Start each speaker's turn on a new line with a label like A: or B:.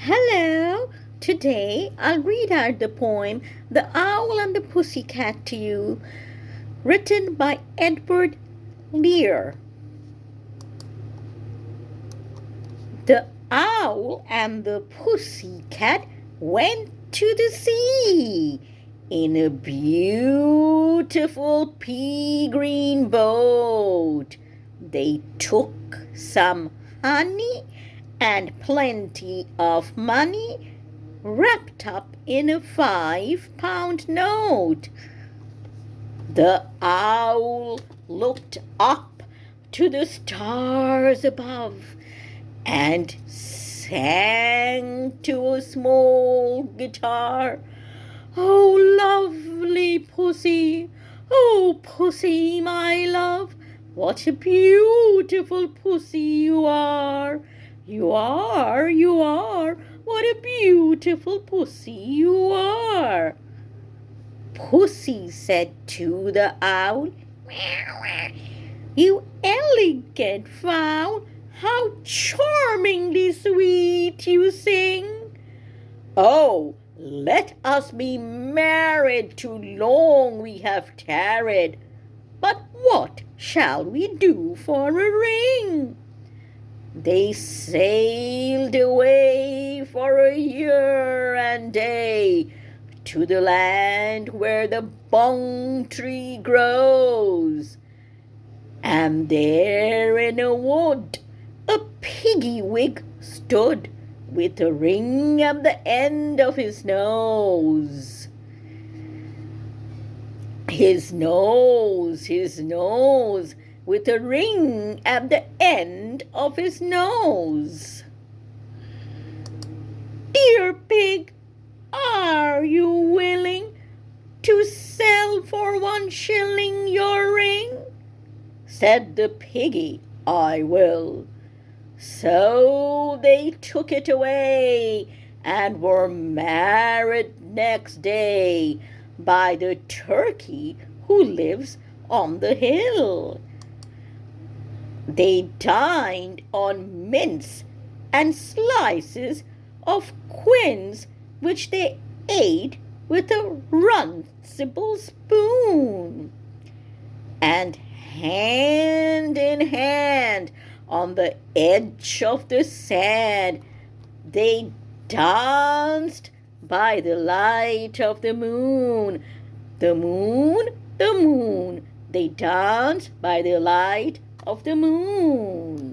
A: Hello! Today I'll read out the poem The Owl and the Pussycat to you, written by Edward Lear. The owl and the pussycat went to the sea in a beautiful pea-green boat. They took some honey and plenty of money wrapped up in a 5-pound note. The owl looked up to the stars above and sang to a small guitar. Oh, lovely pussy, oh, pussy, my love, what a beautiful pussy you are. You are, what a beautiful pussy you are. Pussy said to the owl, You elegant fowl, how charmingly sweet you sing. Oh, let us be married, too long we have tarried. But what shall we do for a ring? They sailed away for a year and day to the land where the bung tree grows. And there in a wood a piggy wig stood with a ring at the end of his nose. His nose, with a ring at the end of his nose. Dear pig, are you willing to sell for 1 shilling your ring? Said the piggy, I will. So they took it away and were married next day by the turkey who lives on the hill. They dined on mince and slices of quince, which they ate with a runcible spoon. And hand in hand on the edge of the sand, they danced by the light of the moon. The moon, they danced by the light of the moon.